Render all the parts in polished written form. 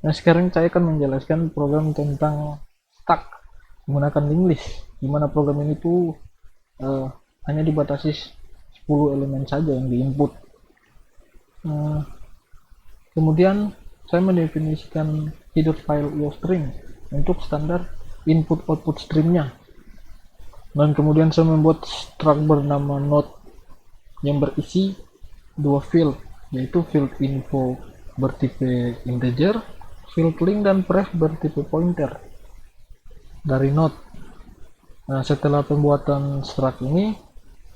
Nah, sekarang saya akan menjelaskan program tentang stack menggunakan link list, di mana program ini tuh uh, hanya dibatasi 10 elemen saja yang diinput. Kemudian saya mendefinisikan header file iostream untuk standar input output streamnya, dan kemudian saya membuat struct bernama node yang berisi dua field, yaitu field info bertipe integer, field link, dan pref bertipe pointer dari node. Nah, setelah pembuatan struct ini,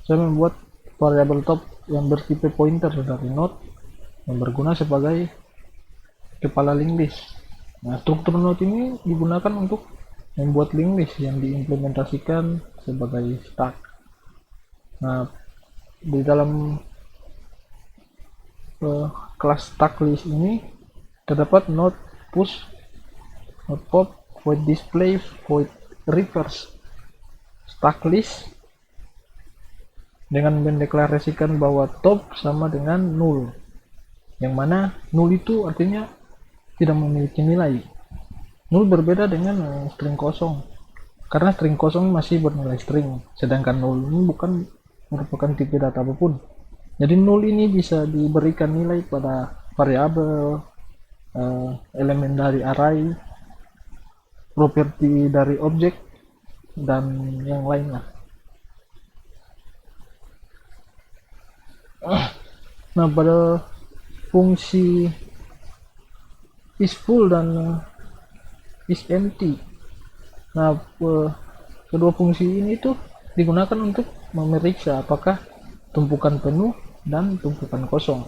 saya membuat variabel top yang bertipe pointer dari node yang berguna sebagai kepala link list. Nah, struktur node ini digunakan untuk membuat link list yang diimplementasikan sebagai stack. Nah, di dalam kelas stack list ini terdapat node push, node pop, void display, void reverse. Stack list dengan mendeklarasikan bahwa top sama dengan null, yang mana null itu artinya tidak memiliki nilai. Null berbeda dengan string kosong, karena string kosong masih bernilai string, sedangkan null ini bukan merupakan tipe data apapun. Jadi null ini bisa diberikan nilai pada variabel, elemen dari array, properti dari objek, dan yang lainnya. Nah, pada fungsi isFull dan isEmpty, nah kedua fungsi ini tuh digunakan untuk memeriksa apakah tumpukan penuh dan tumpukan kosong.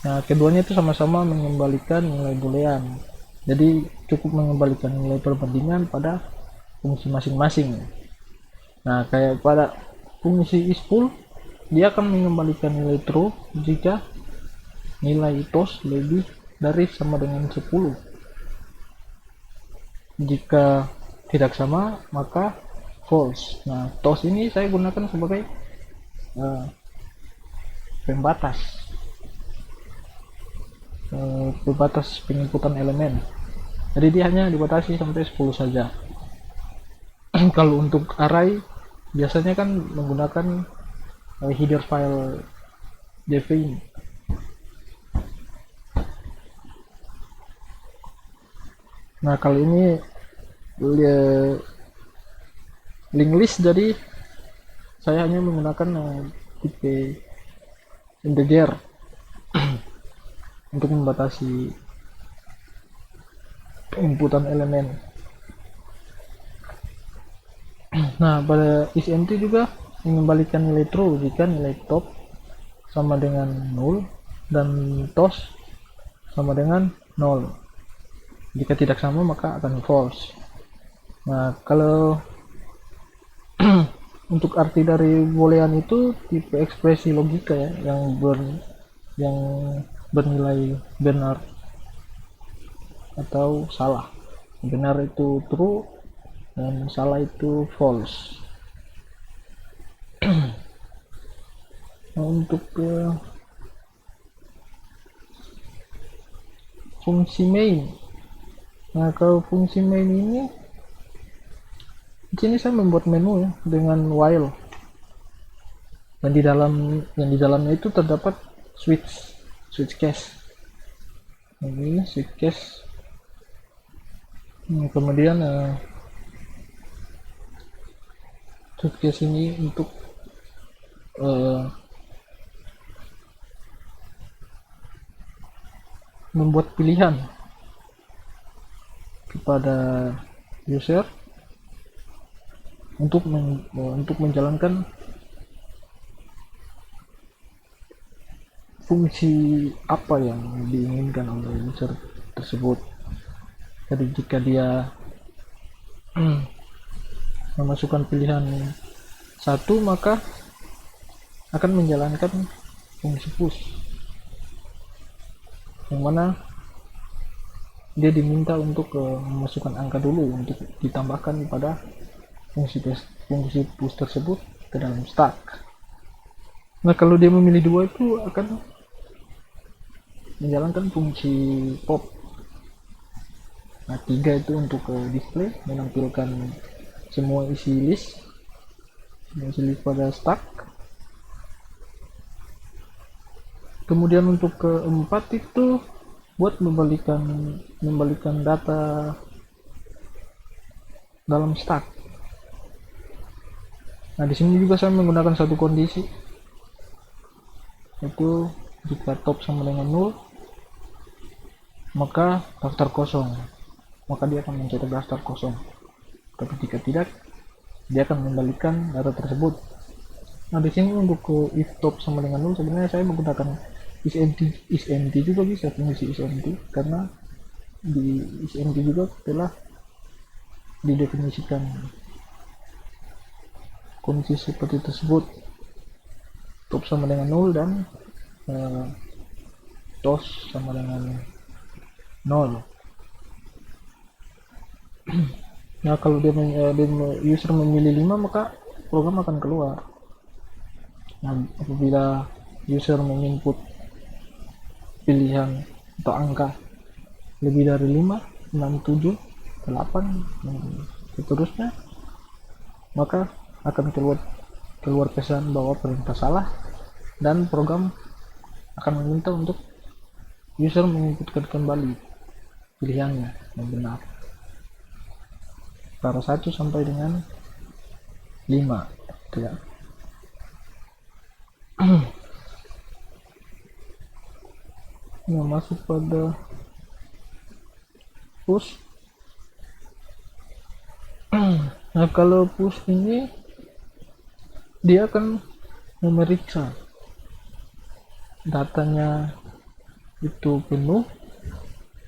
Nah, keduanya itu sama-sama mengembalikan nilai boolean, jadi cukup mengembalikan nilai perbandingan pada fungsi masing-masing. Nah, kayak pada fungsi isFull, dia akan mengembalikan nilai true jika nilai tos lebih dari sama dengan 10. Jika tidak sama, maka false. Nah, tos ini saya gunakan sebagai pembatas penginputan elemen. Jadi dia hanya dibatasi sampai 10 saja. Kalau untuk array biasanya kan menggunakan header file define. Nah, kali ini link list, jadi saya hanya menggunakan tipe integer untuk membatasi inputan elemen. Nah, pada isEmpty juga mengembalikan nilai true jika nilai top sama dengan null dan tos sama dengan 0. Jika tidak sama maka akan false. Nah, kalau untuk arti dari boolean itu tipe ekspresi logika ya, yang bernilai benar atau salah. Benar itu true dan salah itu false. Nah, untuk fungsi main, nah kalau fungsi main ini di sini saya membuat menu ya dengan while, dan di dalamnya itu terdapat switch case. Ini switch case. Kemudian switch case ini untuk membuat pilihan kepada user untuk menjalankan fungsi apa yang diinginkan oleh user tersebut. Jadi jika dia memasukkan pilihan satu, maka akan menjalankan fungsi push, yang mana dia diminta untuk memasukkan angka dulu untuk ditambahkan pada fungsi push tersebut ke dalam stack. Nah, kalau dia memilih dua itu akan menjalankan fungsi pop. Nah, 3 itu untuk display, menampilkan semua isi list pada stack. Kemudian untuk keempat itu buat membalikan data dalam stack. Nah, di sini juga saya menggunakan satu kondisi, itu jika top sama dengan 0 maka daftar kosong, maka dia akan mencetak daftar kosong. Tapi jika tidak, dia akan membalikan data tersebut. Nah, di sini untuk if top sama dengan 0 sebenarnya saya menggunakan isEmpty juga bisa, fungsi isEmpty, karena di isEmpty juga telah didefinisikan kondisi seperti tersebut, top sama dengan 0 dan tos sama dengan 0. Nah, kalau user memilih 5 maka program akan keluar. Nah, apabila user menginput pilihan atau angka lebih dari 5, 6, 7, 8 dan seterusnya, maka akan keluar pesan bahwa perintah salah dan program akan meminta untuk user menginputkan kembali pilihannya yang benar antara 1 sampai dengan 5 ya. Nah, masuk pada push. Nah, kalau push ini dia akan memeriksa datanya itu penuh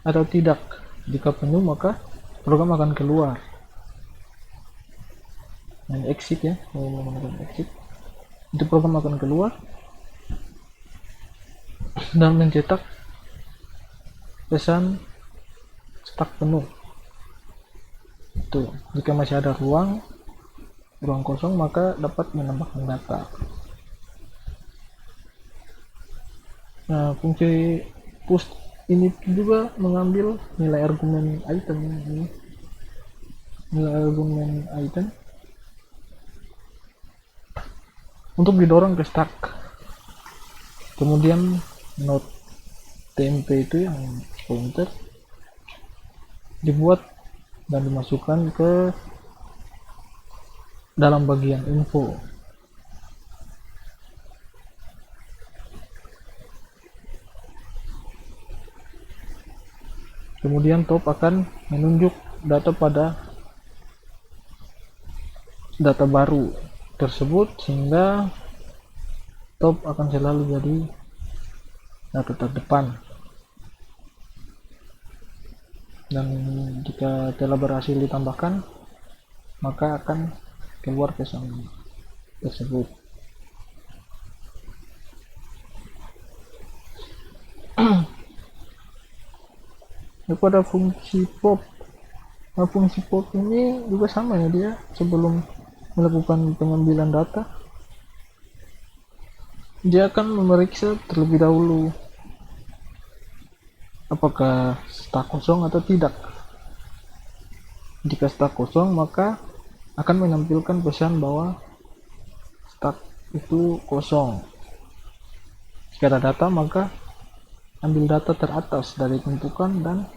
atau tidak. Jika penuh maka program akan keluar dan exit ya, menggunakan exit, itu program akan keluar dan mencetak pesan stack penuh. Itu jika masih ada ruang kosong maka dapat menambahkan data. Nah, fungsi push ini juga mengambil nilai argumen item ini. Nilai argumen item untuk didorong ke stack. Kemudian node temp itu yang pointer dibuat dan dimasukkan ke dalam bagian info. Kemudian top akan menunjuk data pada data baru tersebut, sehingga top akan selalu jadi data terdepan. Dan jika telah berhasil ditambahkan maka akan keluar pesan tersebut. Pada fungsi pop, nah, fungsi pop ini juga sama ya, dia sebelum melakukan pengambilan data dia akan memeriksa terlebih dahulu apakah stack kosong atau tidak. Jika stack kosong maka akan menampilkan pesan bahwa stack itu kosong. Jika ada data maka ambil data teratas dari tumpukan dan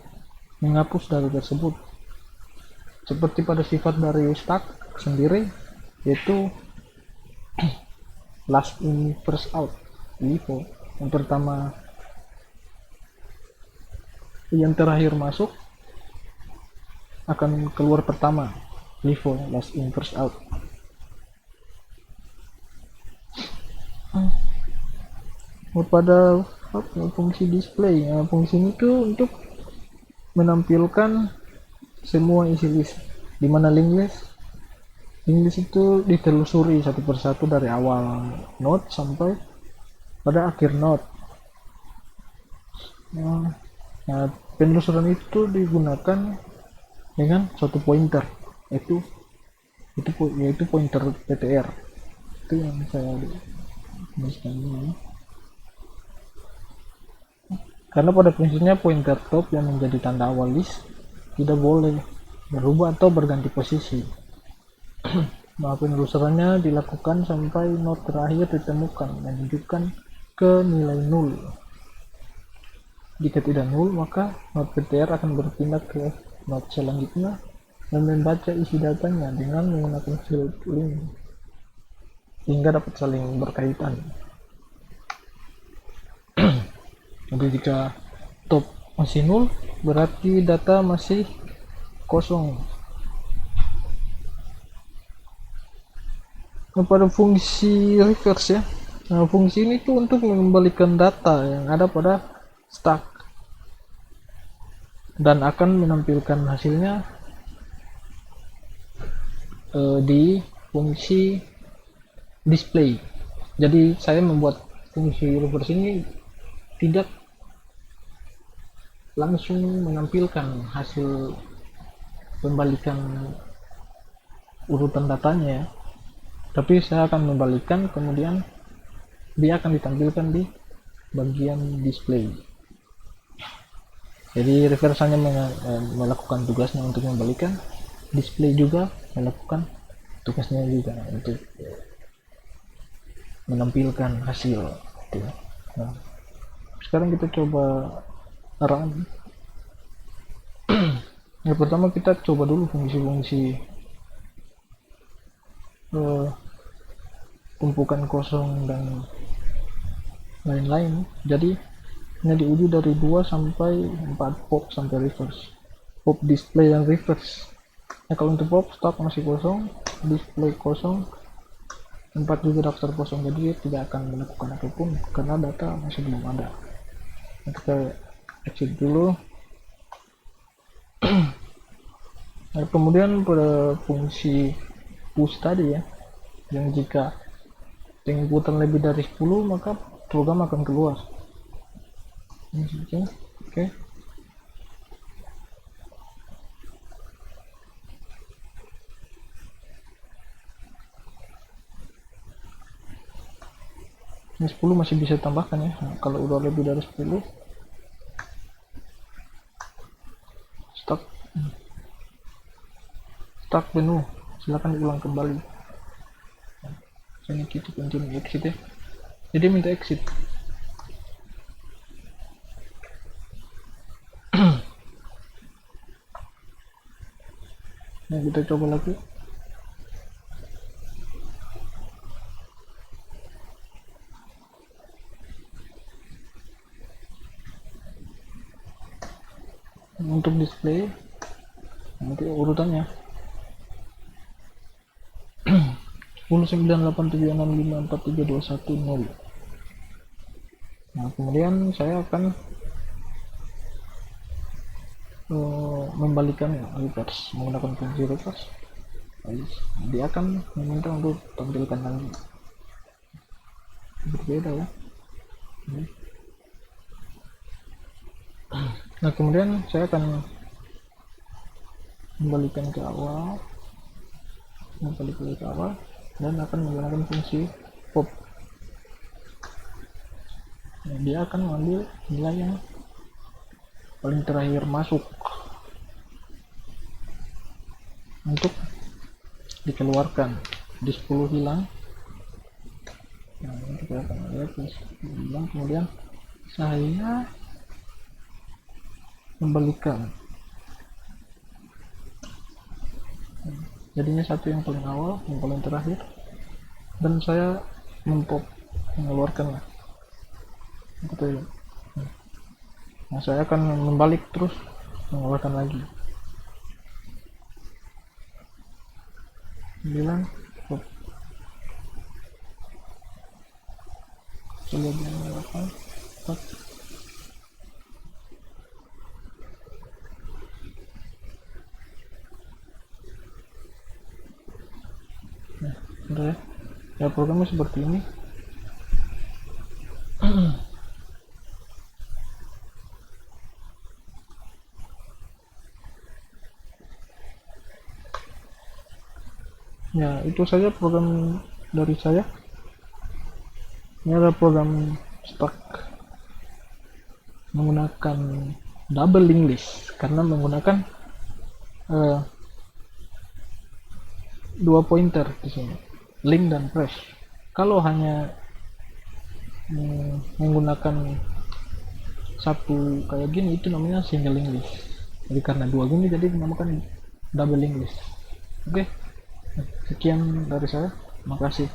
menghapus data tersebut, seperti pada sifat dari stack sendiri, yaitu last in first out. LIFO yang pertama, yang terakhir masuk akan keluar pertama. LIFO last in first out. Pada fungsi display, nah, fungsi itu untuk menampilkan semua isi list, dimana link list itu ditelusuri satu persatu dari awal node sampai pada akhir node. Nah, penelusuran itu digunakan dengan suatu pointer, yaitu pointer ptr. Itu yang saya tuliskan ini. karena pada prinsipnya pointer top yang menjadi tanda awal list tidak boleh berubah atau berganti posisi. Maka penelusurannya dilakukan sampai node terakhir ditemukan menunjukkan ke nilai 0. Jika tidak 0, maka node PTR akan berpindah ke node selanjutnya dan membaca isi datanya dengan menggunakan field link sehingga dapat saling berkaitan. Jadi jika top masih 0, berarti data masih kosong. Nah, pada fungsi reverse ya, nah, fungsi ini tuh untuk mengembalikan data yang ada pada stack dan akan menampilkan hasilnya di fungsi display. Jadi saya membuat fungsi reverse ini tidak langsung menampilkan hasil pembalikan urutan datanya ya, tapi saya akan membalikan, kemudian dia akan ditampilkan di bagian display. Jadi reverse hanya melakukan tugasnya untuk membalikan, display juga melakukan tugasnya juga untuk menampilkan hasil. Nah, sekarang kita coba run. Yang pertama kita coba dulu fungsi-fungsi tumpukan kosong dan lain-lain. Jadi ini diuji dari 2 sampai 4 pop sampai reverse, pop, display, dan reverse. Nah, kalau untuk pop stack masih kosong, display kosong, 4 juga daftar kosong, jadi tidak akan melakukan apapun karena data masih belum ada. Nah, kita exit dulu. Nah, kemudian pada fungsi push tadi ya, yang jika inputan lebih dari 10 maka program akan keluar. Oke. Ini 10 masih bisa tambahkan ya. Nah, kalau udah lebih dari 10 start menu, silakan diulang kembali. Ini kita continue exit ya, jadi minta exit. Nah, kita coba lagi. Untuk display nanti urutannya 109876543210. Nah, kemudian saya akan membalikan reverse menggunakan fungsi reverse. Dia akan meminta untuk tampilkan lagi, berbeda ya. Nah, kemudian saya akan kembalikan ke awal, dan akan menggunakan fungsi pop. Nah, dia akan mengambil nilai yang paling terakhir masuk untuk dikeluarkan. Di 10 hilang. Nah, ini kita akan lihat hilang, kemudian saya membalikan. Jadinya satu yang paling awal, yang paling terakhir, dan saya mempop, mengeluarkan lah. Nah, saya akan membalik terus, mengeluarkan lagi. 9 pop. Coba 8 4. Nah, udah ya, programnya seperti ini. Ya, itu saja program dari saya. Ini ada program stack menggunakan double linked list karena menggunakan dua pointer di sini, link dan press. Kalau hanya menggunakan satu kayak gini, itu namanya single linked list. Jadi karena dua gini jadi dinamakan double linked list. Oke, sekian dari saya, makasih.